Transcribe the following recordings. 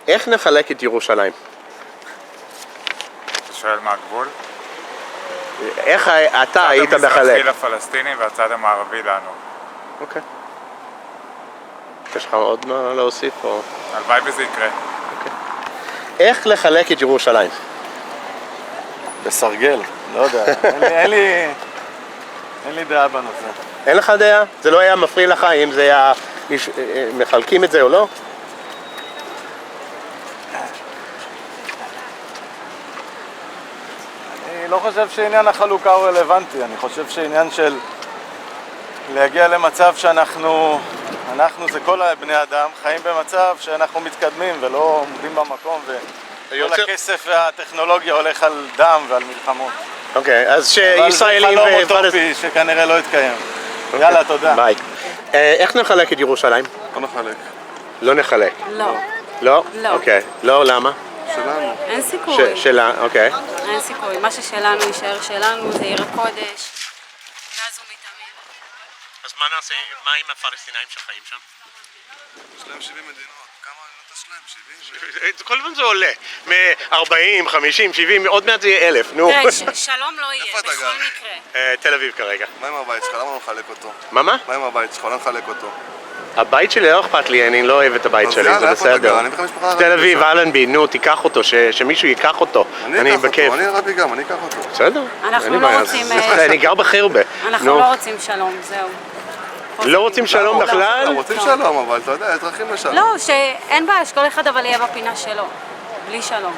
איך נחלק את ירושלים? אתה שואל מה הגבול? איך אתה היית הצד מחלק? המזרחי לפלסטינים והצד המערבי לנו. אוקיי. יש לך עוד מה להוסיף או? הלוואי וזה יקרה. איך לחלק את ירושלים? בסרגל, לא יודע, אין לי דעה בנושא. אין לך דעה? זה לא היה מפריע לך אם זה היה מחלקים את זה או לא? אני לא חושב שעניין החלוקה הוא רלוונטי, אני חושב שעניין של להגיע למצב שאנחנו זה כל בני אדם, חיים במצב שאנחנו מתקדמים ולא עומדים במקום וכל הכסף והטכנולוגיה הולך על דם ועל מלחמות. אוקיי, אז שישראלים... אבל זה חלום אוטופי שכנראה לא יתקיים. יאללה, תודה. ביי. איך נחלק את ירושלים? לא נחלק. לא נחלק. לא. לא? לא. אוקיי. לא, למה? שלנו. אין סיכוי. אוקיי. אין סיכוי. מה ששלנו יישאר שלנו, זה עיר הקודש. מאז ומתמיד. אז מה נעשה? מה עם הפלסטינאים שחיים שם? יש להם 70 מדינות. כמה מדינות יש להם? 70? כל הזמן זה עולה. מ-40, 50, 70, עוד מעט זה יהיה 1,000, נו. תראה, שלום לא יהיה, איפה אתה בכל גר? מקרה. תל אביב כרגע. מה עם הבית שלך? למה לא מחלק אותו? מה? מה עם הבית שלך? לא נחלק אותו. הבית שלי לא אכפת לי, אני לא אוהב את הבית אז שלי, יאללה, זה איפה אתה בסדר. גר? אני בכלל משפחה תל ערבית אביב, שם. אלנבי, נו, תיקח אותו, שמישהו ייקח אותו. אני אקח בכיף. אותו, אני ערבי גם, אני אקח אותו. בסדר. אנחנו אין לי לא בעיה. רוצים, אני גר בחרבה. אנחנו נו. לא רוצים שלום, זהו. לא רוצים שלום בכלל? לא, רוצים שלום, אבל אתה יודע, יש דרכים לשלום. לא, שאין בעיה, שכל אחד אבל יהיה בפינה שלו. בלי שלום.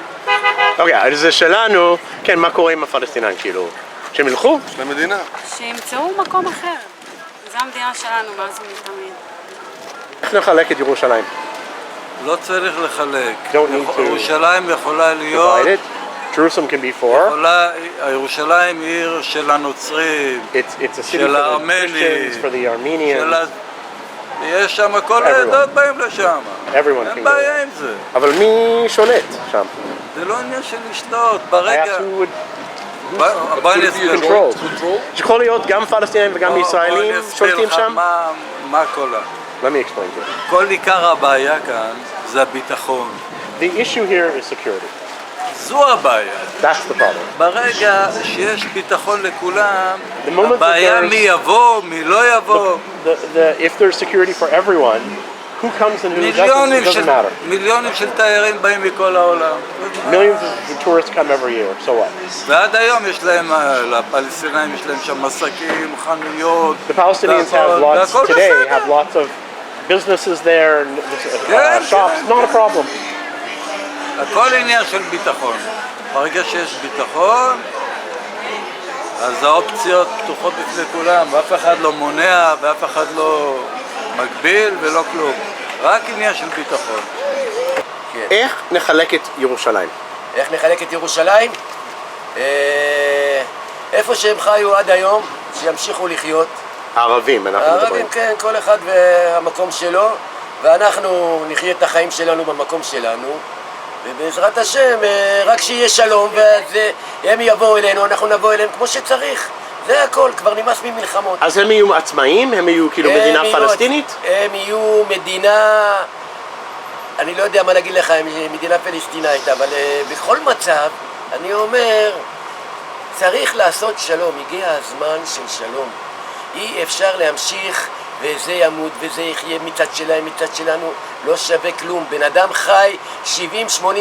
אוקיי, אז זה שלנו, כן, מה קורה עם הפלסטינאים, כאילו? שהם ילכו? יש להם מדינה. שימצאו מקום אחר. זו המדינה שלנו, מאז ומתמיד. איך נחלק את ירושלים? לא צריך לחלק. Don't need to ירושלים יכולה להיות... divide it. Jerusalem can be for. ירושלים היא עיר של הנוצרים, It's a city של for the הארמנים, Christians, for the Armenians. יש שם כל העדות באים לשם. Everyone can אין go. בעיה עם זה. אבל מי שולט שם? זה לא עניין של לשלוט. I ברגע... have בוא אני אסביר לך. control. יכול להיות גם פלסטינים וגם ישראלים שולטים שם? מה כל ה... Let me explain to you. כל עיקר הבעיה כאן זה הביטחון. The issue here is security. זו הבעיה. That's the problem. ברגע שיש ביטחון לכולם, The moment that הבעיה מי יבוא, מי לא יבוא. If there's security for everyone, who comes and who doesn't, it doesn't matter. מיליונים של תיירים באים מכל העולם. Millions of tourists come every year, so what? ועד היום יש להם, לפלסטינאים יש להם שם עסקים, חנויות. The Palestinians have lots, today have lots of businesses there and shops, not a problem. הכל עניין של ביטחון. ברגע שיש ביטחון, אז האופציות פתוחות בפני כולם, ואף אחד לא מונע, ואף אחד לא מגביל ולא כלום. רק עניין של ביטחון. איך נחלק את ירושלים? איך נחלק את ירושלים? איפה שהם חיו עד היום, שימשיכו לחיות. הערבים, אנחנו מדברים. הערבים, כן, כל אחד והמקום שלו, ואנחנו נחיה את החיים שלנו במקום שלנו, ובעזרת השם, רק שיהיה שלום, והם יבואו אלינו, אנחנו נבוא אליהם כמו שצריך. זה הכל, כבר נמאס ממלחמות. אז הם יהיו עצמאיים? הם יהיו כאילו מדינה פלסטינית? הם יהיו מדינה... אני לא יודע מה להגיד לך, מדינה פלסטינאית, אבל בכל מצב, אני אומר, צריך לעשות שלום, הגיע הזמן של שלום. אי אפשר להמשיך וזה ימות וזה יחיה מצד שלהם, מצד שלנו, לא שווה כלום. בן אדם חי 70-80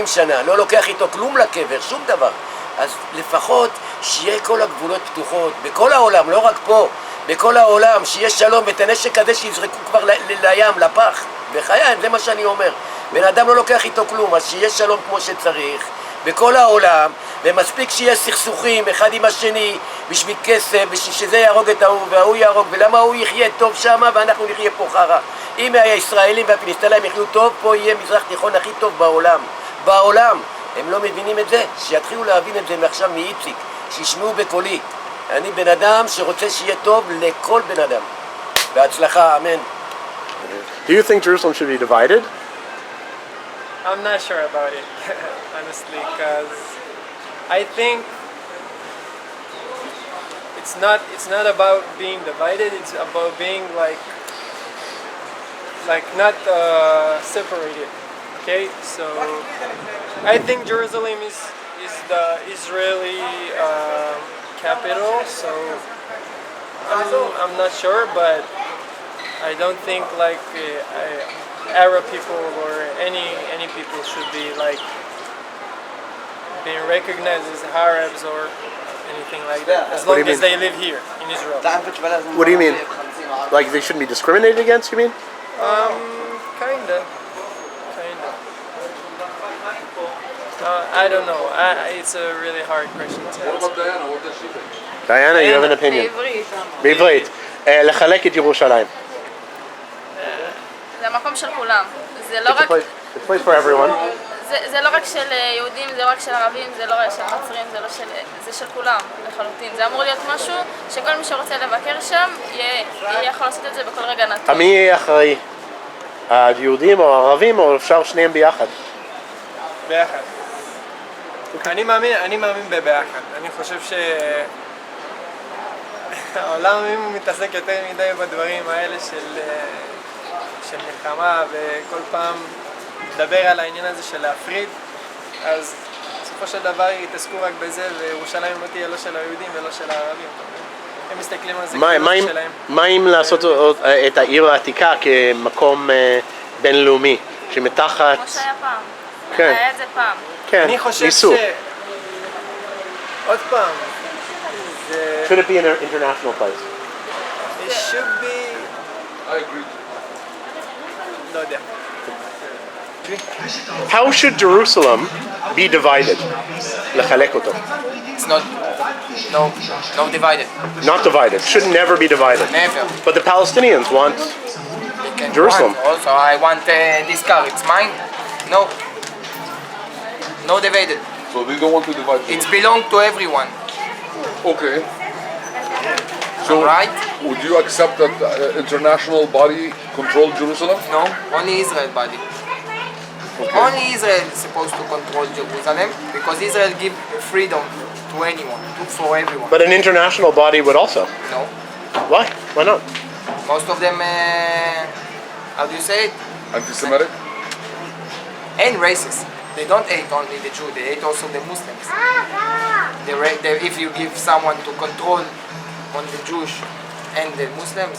שנה, לא לוקח איתו כלום לקבר, שום דבר. אז לפחות שיהיה כל הגבולות פתוחות, בכל העולם, לא רק פה, בכל העולם, שיהיה שלום, ואת הנשק הזה שיזרקו כבר לים, לפח. בחיי, זה מה שאני אומר. בן אדם לא לוקח איתו כלום, אז שיהיה שלום כמו שצריך, בכל העולם, ומספיק שיהיה סכסוכים אחד עם השני, בשביל כסף, בשביל שזה יהרוג את ההוא וההוא יהרוג, ולמה הוא יחיה טוב שמה ואנחנו נחיה פה חרא. אם הישראלים והפלסטינים יחיו טוב, פה יהיה מזרח תיכון הכי טוב בעולם. בעולם. הם לא מבינים את זה, שיתחילו להבין את זה מעכשיו מאיציק, שישמעו בקולי. אני בן אדם שרוצה שיהיה טוב לכל בן אדם. בהצלחה, אמן. Do you think Jerusalem should be divided? I'm not sure about it, honestly, because I think it's not about being divided. It's about being like not separated. Okay, so I think Jerusalem is the Israeli capital. So I'm not sure, but I don't think like Arab people or any people should be like being recognized as Arabs or anything like that, as What do long you as mean? they live here in Israel. What do you mean? Like they shouldn't be discriminated against, you mean? Kinda. I don't know. It's a really hard question to answer. Diana, you have an opinion. בעברית. בעברית, לחלק את ירושלים. זה המקום של כולם. זה לא It's a רק... place, it's a place for everyone. זה לא רק של יהודים, זה לא רק של ערבים, זה לא רק של נוצרים, זה של כולם לחלוטין. זה אמור להיות משהו שכל מי שרוצה לבקר שם יהיה יכול לעשות את זה בכל רגע נתון. מי יהיה אחראי? היהודים או הערבים או אפשר שניהם ביחד? ביחד. אני מאמין בביחד. אני חושב שהעולם אם הוא מתעסק יותר מדי בדברים האלה של מלחמה וכל פעם לדבר על העניין הזה של להפריד, אז בסופו של דבר יתעסקו רק בזה וירושלים לא תהיה לא של היהודים ולא של הערבים. הם מסתכלים על זה כאילו שלהם. מה אם לעשות את העיר העתיקה כמקום בינלאומי שמתחת... כמו שהיה פעם. כן. היה את זה פעם. כן, אני חושב ניסו. עוד פעם, זה... Should it be an international place? It should be... לא יודע. How should Jerusalem be divided? לחלק אותו. It's not, no divided. Not divided. Should never be divided. Never. But the Palestinians want They can Jerusalem. want. Also, I want this car. It's mine. No. No divided. So they don't want to divide. It belongs to everyone. Okay. So Right? would you accept that international body control Jerusalem? No. Only Israel body. Only Israel is supposed to control Jerusalem because Israel give freedom to anyone, for everyone. But an international body would also. No. Why? Why not? Most of them, how do you say it? Anti-Semitic? And racist. They don't hate only the Jew, they hate also the Muslims. If you give someone to control on the Jewish and the Muslims,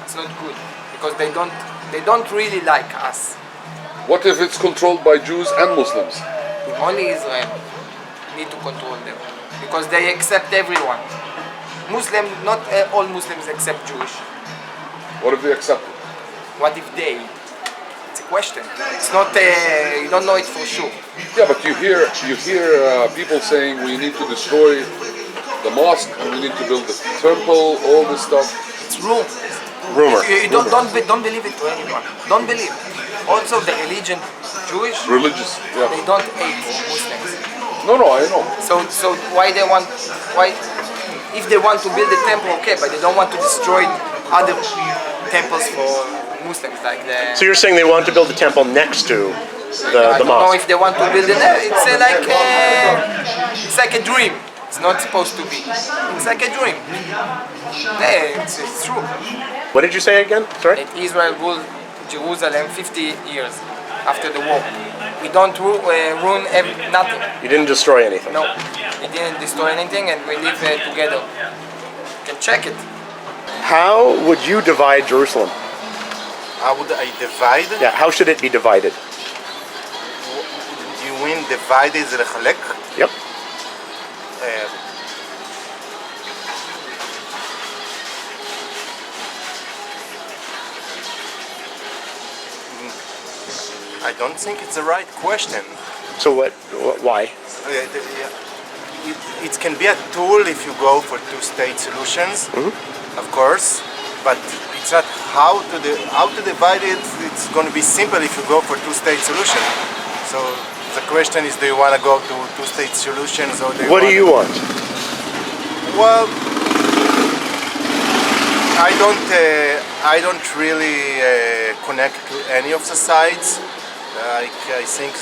it's not good because they don't really like us. What if it's controlled by Jews and Muslims? Only Israel need to control them because they accept everyone. Muslim, not all Muslims accept Jewish. What if they accept it? What if they? It's a question. It's not. You don't know it for sure. Yeah, but you hear people saying we need to destroy the mosque and we need to build the temple, all this stuff. It's rumor. Rumor. You don't believe it to anyone. Don't believe. Also, the religion, Jewish, Religious, yeah. they don't hate Muslims. No, I know. So why they want? Why? If they want to build a temple, okay, but they don't want to destroy other temples for Muslims, like the. So you're saying they want to build a temple next to I the don't know mosque? if they want to build it. It's like a dream. It's not supposed to be. It's like a dream. Yeah, it's true. What did you say again? Sorry? That Israel ruled Jerusalem 50 years after the war. We don't ruin nothing. You didn't destroy anything. No, we didn't destroy anything and we live together. You can check it. How would you divide Jerusalem? How would I divide? Yeah, how should it be divided? You mean divide is לחלק? Yep. I don't think it's the right question. So why? It can be a tool if you go for two-state solutions, of course, but it's not how to divide it. It's going to be simple if you go for two-state solution. So the question is, do you want to go to two-state solutions or What do you want? Well, I don't really connect to any of the sides. I think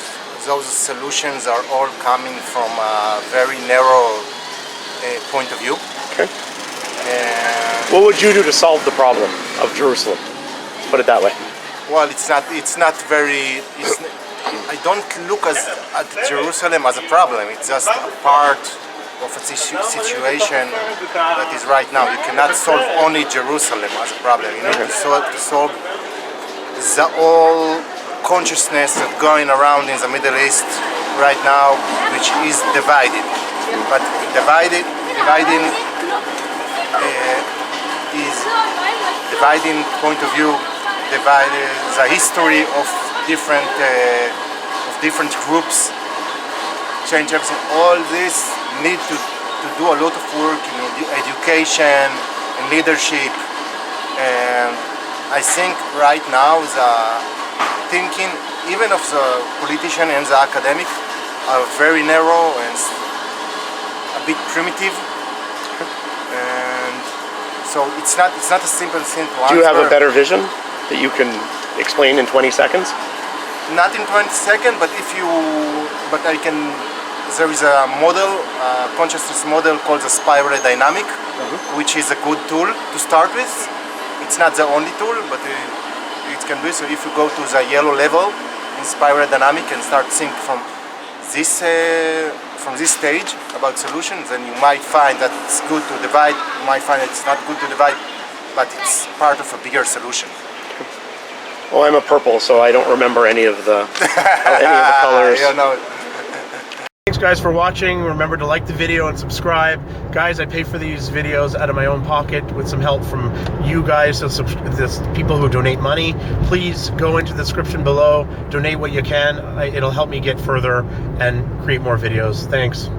those solutions are all coming from a very narrow point of view. Okay. What would you do to solve the problem of Jerusalem? Let's put it that way. Well, it's not very. I don't look at Jerusalem as a problem. It's just a part of a situation that is right now. You cannot solve only Jerusalem as a problem. You need to solve the whole consciousness that's going around in the Middle East right now, which is divided. But dividing point of view, the history of different groups, change everything. All this need to do a lot of work in education and leadership. And I think right now the thinking, even of the politician and the academic, are very narrow and a bit primitive. And so it's not a simple thing to answer. Do you have a better vision that you can explain in 20 seconds? Not in 20 seconds, but there is a model, consciousness model called the spiral dynamic, which is a good tool to start with. It's not the only tool, but it can be. So if you go to the yellow level in spiral dynamic and start thinking from this stage about solutions, then you might find that it's good to divide. You might find that it's not good to divide, but it's part of a bigger solution. Well, I'm a purple, so I don't remember any of the colors. Thanks guys for watching. Remember to like the video and subscribe. Guys, I pay for these videos out of my own pocket with some help from you guys, so people who donate money. Please go into the description below, donate what you can. It'll help me get further and create more videos. Thanks.